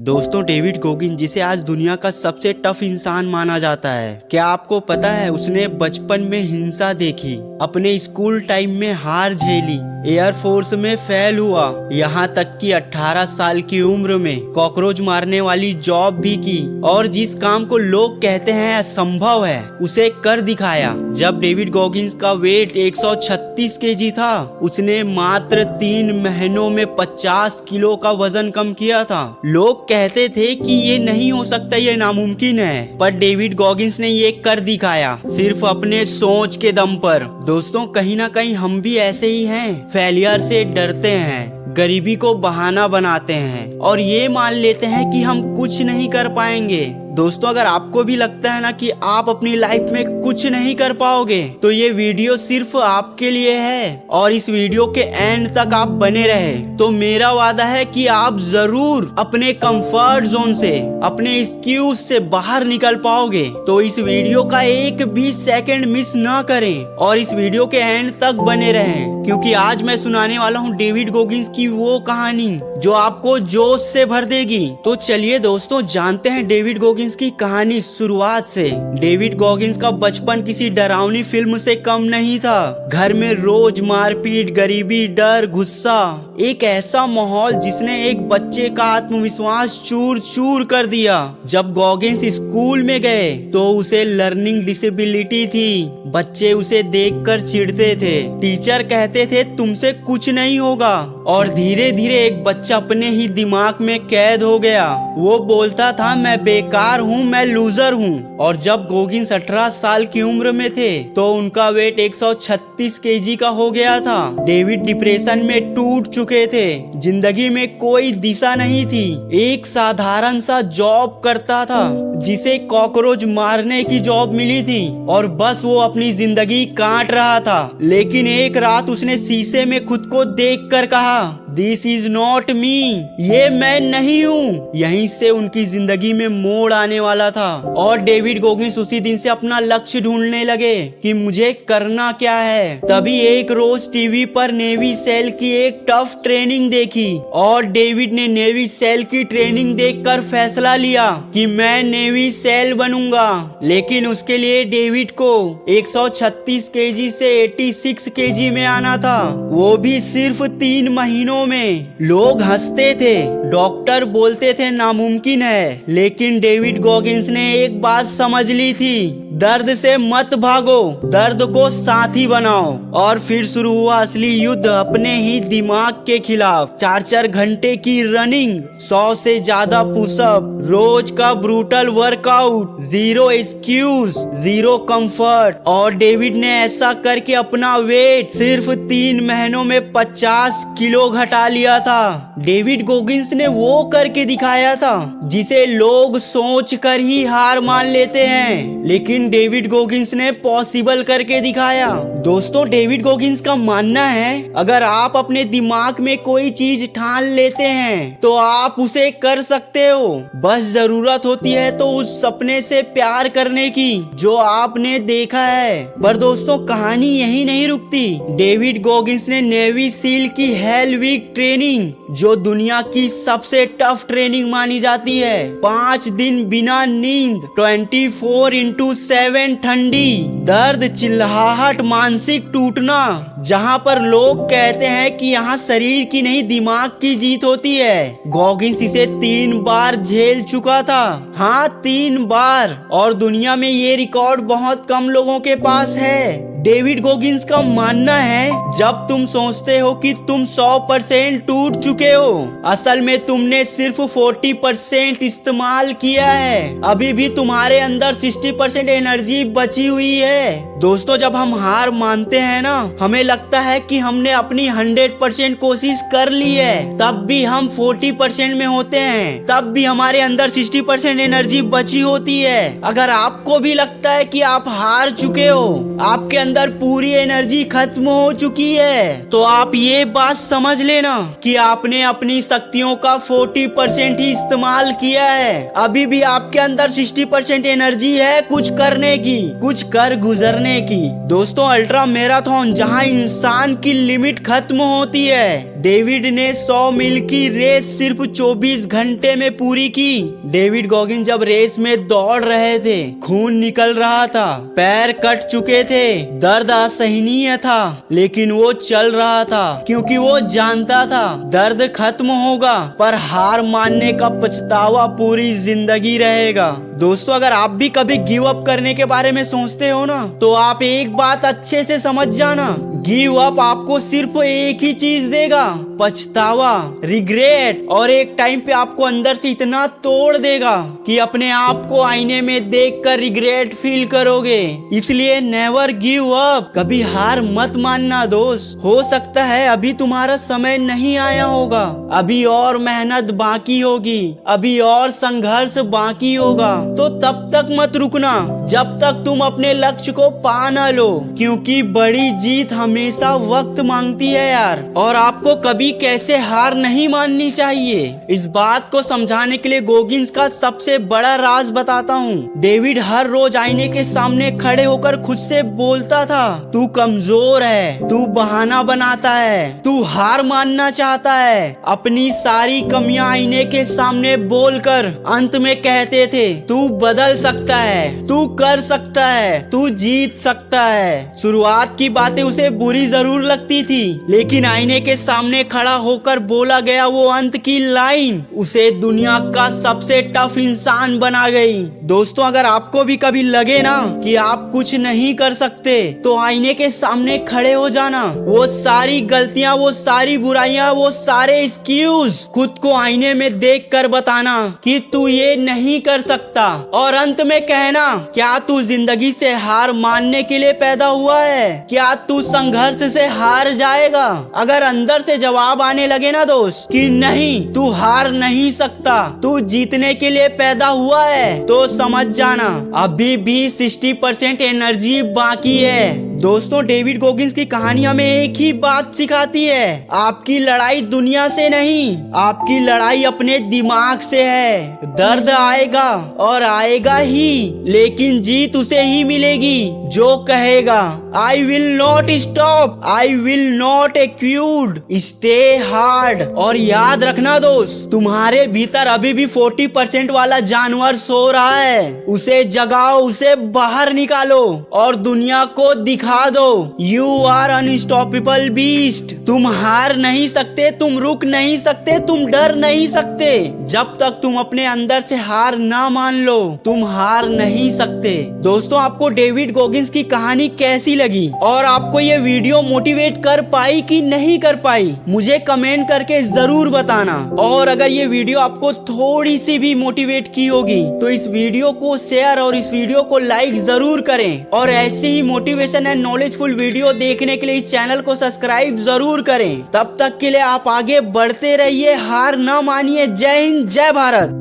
दोस्तों, डेविड गोगिन जिसे आज दुनिया का सबसे टफ इंसान माना जाता है, क्या आपको पता है उसने बचपन में हिंसा देखी, अपने स्कूल टाइम में हार झेली, एयरफोर्स में फेल हुआ, यहाँ तक कि 18 साल की उम्र में कॉकरोच मारने वाली जॉब भी की और जिस काम को लोग कहते हैं असंभव है उसे कर दिखाया। जब डेविड गोगिन्स का वेट 136 केजी था, उसने मात्र 3 महीनों में 50 किलो का वजन कम किया था। लोग कहते थे कि ये नहीं हो सकता, ये नामुमकिन है, पर डेविड गोगिन्स ने ये कर दिखाया सिर्फ अपने सोच के दम पर। दोस्तों, कहीं ना कहीं हम भी ऐसे ही हैं, फेलियर से डरते हैं, गरीबी को बहाना बनाते हैं और ये मान लेते हैं कि हम कुछ नहीं कर पाएंगे। दोस्तों, अगर आपको भी लगता है ना कि आप अपनी लाइफ में कुछ नहीं कर पाओगे, तो ये वीडियो सिर्फ आपके लिए है और इस वीडियो के एंड तक आप बने रहे तो मेरा वादा है कि आप जरूर अपने कंफर्ट जोन से, अपने एक्सक्यूज से बाहर निकल पाओगे। तो इस वीडियो का एक भी सेकंड मिस ना करें और इस वीडियो के एंड तक बने रहें, क्योंकि आज मैं सुनाने वाला हूँ डेविड गोगिन्स की वो कहानी जो आपको जोश से भर देगी। तो चलिए दोस्तों, जानते हैं डेविड गोगिन्स की कहानी शुरुआत से। डेविड गोगिन्स का बचपन किसी डरावनी फिल्म से कम नहीं था। घर में रोज मारपीट, गरीबी, डर, गुस्सा, एक ऐसा माहौल जिसने एक बच्चे का आत्मविश्वास चूर चूर कर दिया। जब गोगिन्स स्कूल में गए तो उसे लर्निंग डिसेबिलिटी थी। बच्चे उसे देखकर चिढ़ते थे, टीचर कहते थे तुमसे कुछ नहीं होगा, और धीरे धीरे एक बच्चा अपने ही दिमाग में कैद हो गया। वो बोलता था मैं बेकार हूँ, मैं लूजर हूँ। और जब गोगिन्स 18 साल की उम्र में थे तो उनका वेट 136 केजी का हो गया था। डेविड डिप्रेशन में टूट चुके थे, जिंदगी में कोई दिशा नहीं थी। एक साधारण सा जॉब करता था जिसे कॉकरोच मारने की जॉब मिली थी और बस वो अपनी जिंदगी काट रहा था। लेकिन एक रात उसने शीशे में खुद को देखकर कहा, दिस इज नॉट मी, ये मैं नहीं हूँ। यहीं से उनकी जिंदगी में मोड़ आने वाला था और डेविड गोगिन्स उसी दिन से अपना लक्ष्य ढूंढने लगे कि मुझे करना क्या है। तभी एक रोज टीवी पर नेवी सेल की एक टफ ट्रेनिंग देखी और डेविड ने नेवी सेल की ट्रेनिंग देखकर फैसला लिया कि मैं नेवी सेल बनूंगा। लेकिन उसके लिए डेविड को 136 केजी से 86 केजी में आना था, वो भी सिर्फ 3 महीनों में। लोग हंसते थे, डॉक्टर बोलते थे नामुमकिन है, लेकिन डेविड गोगिन्स ने एक बात समझ ली थी, दर्द से मत भागो, दर्द को साथी बनाओ। और फिर शुरू हुआ असली युद्ध अपने ही दिमाग के खिलाफ। 4-4 घंटे की रनिंग, 100 से ज्यादा पुशअप, रोज का brutal workout, zero excuse, zero comfort. और डेविड ने ऐसा करके अपना वेट सिर्फ 3 महीनों में 50 किलो घटा लिया था। डेविड गोगिन्स ने वो करके दिखाया था जिसे लोग सोच कर ही हार मान लेते हैं, लेकिन डेविड गोगिन्स ने पॉसिबल करके दिखाया। दोस्तों, डेविड गोगिन्स का मानना है अगर आप अपने दिमाग में कोई चीज ठान लेते हैं तो आप उसे कर सकते हो। बस जरूरत होती है तो उस सपने से प्यार करने की जो आपने देखा है। पर दोस्तों, कहानी यही नहीं रुकती। डेविड गोगिन्स ने नेवी सील की हेल वीक ट्रेनिंग, जो दुनिया की सबसे टफ ट्रेनिंग मानी जाती है, 5 दिन बिना नींद, 24/7 ठंडी, दर्द, चिल्लाहट, मानसिक टूटना, जहां पर लोग कहते हैं कि यहाँ शरीर की नहीं दिमाग की जीत होती है। गोगिन्स इसे 3 बार झेल चुका था। हाँ, 3 बार, और दुनिया में ये रिकॉर्ड बहुत कम लोगों के पास है। डेविड गोगिन्स का मानना है जब तुम सोचते हो कि तुम 100% टूट चुके हो, असल में तुमने सिर्फ 40% इस्तेमाल किया है। अभी भी तुम्हारे अंदर 60% एनर्जी बची हुई है। दोस्तों, जब हम हार मानते हैं ना, हमें लगता है कि हमने अपनी 100% कोशिश कर ली है, तब भी हम 40% में होते हैं, तब भी हमारे अंदर 60% एनर्जी बची होती है। अगर आपको भी लगता है कि आप हार चुके हो, आपके अंदर पूरी एनर्जी खत्म हो चुकी है, तो आप ये बात समझ लेना कि आपने अपनी शक्तियों का 40% ही इस्तेमाल किया है। अभी भी आपके अंदर 60% एनर्जी है कुछ करने की, कुछ कर गुजरने की। दोस्तों, अल्ट्रा मैराथन जहां इंसान की लिमिट खत्म होती है, डेविड ने 100 मील की रेस सिर्फ 24 घंटे में पूरी की। डेविड गॉगिंस जब रेस में दौड़ रहे थे, खून निकल रहा था, पैर कट चुके थे, दर्द असहनीय था, लेकिन वो चल रहा था क्योंकि वो जानता था दर्द खत्म होगा पर हार मानने का पछतावा पूरी जिंदगी रहेगा। दोस्तों, अगर आप भी कभी गिव अप करने के बारे में सोचते हो ना, तो आप एक बात अच्छे से समझ जाना, गिव अप आपको सिर्फ एक ही चीज देगा, पछतावा, रिग्रेट, और एक टाइम पे आपको अंदर से इतना तोड़ देगा कि अपने आप को आईने में देखकर रिग्रेट फील करोगे। इसलिए नेवर गिव अप, कभी हार मत मानना दोस्त। हो सकता है अभी तुम्हारा समय नहीं आया होगा, अभी और मेहनत बाकी होगी, अभी और संघर्ष बाकी होगा, तो तब तक मत रुकना जब तक तुम अपने लक्ष्य को पा न लो, क्योंकि बड़ी जीत हमेशा वक्त मांगती है यार। और आपको कभी कैसे हार नहीं माननी चाहिए, इस बात को समझाने के लिए गॉगिंस का सबसे बड़ा राज बताता हूँ। डेविड हर रोज आईने के सामने खड़े होकर खुद से बोलता था, तू कमजोर है, तू बहाना बनाता है, तू हार मानना चाहता है। अपनी सारी कमियां आईने के सामने बोलकर अंत में कहते थे, तू बदल सकता है, तू कर सकता है, तू जीत सकता है। शुरुआत की बातें उसे बुरी जरूर लगती थी, लेकिन आईने के सामने खड़ा होकर बोला गया वो अंत की लाइन उसे दुनिया का सबसे टफ इंसान बना गई। दोस्तों, अगर आपको भी कभी लगे ना कि आप कुछ नहीं कर सकते, तो आईने के सामने खड़े हो जाना, वो सारी गलतियां, वो सारी बुराइयां, वो सारे एक्सक्यूज खुद को आईने में देखकर बताना कि तू ये नहीं कर सकता, और अंत में कहना, क्या तू जिंदगी से हार मानने के लिए पैदा हुआ है? क्या तू संघर्ष से हार जाएगा? अगर अंदर से जवाब आने लगे ना दोस्त कि नहीं, तू हार नहीं सकता, तू जीतने के लिए पैदा हुआ है, तो समझ जाना अभी भी 60% एनर्जी बाकी है। दोस्तों, डेविड गॉगिंस की कहानी हमें एक ही बात सिखाती है, आपकी लड़ाई दुनिया से नहीं, आपकी लड़ाई अपने दिमाग से है। दर्द आएगा और आएगा ही, लेकिन जीत उसे ही मिलेगी जो कहेगा, I will not stop, I will not quit, stay hard. और याद रखना दोस्त, तुम्हारे भीतर अभी भी 40% वाला जानवर सो रहा है, उसे जगाओ, उसे बाहर निकालो और दुनिया को दिखा दो, यू आर अनस्टॉपेबल बीस्ट। तुम हार नहीं सकते, तुम रुक नहीं सकते, तुम डर नहीं सकते। जब तक तुम अपने अंदर से हार ना मान लो, तुम हार नहीं सकते। दोस्तों, आपको डेविड गॉगिंस की कहानी कैसी लगी और आपको ये वीडियो मोटिवेट कर पाई कि नहीं कर पाई, मुझे कमेंट करके जरूर बताना। और अगर ये वीडियो आपको थोड़ी सी भी मोटिवेट की होगी, तो इस वीडियो को शेयर और इस वीडियो को लाइक जरूर करें, और ऐसे ही मोटिवेशन एंड नॉलेजफुल वीडियो देखने के लिए इस चैनल को सब्सक्राइब जरूर करें। तब तक के लिए आप आगे बढ़ते रहिए, हार न मानिए। जय हिंद, जय भारत।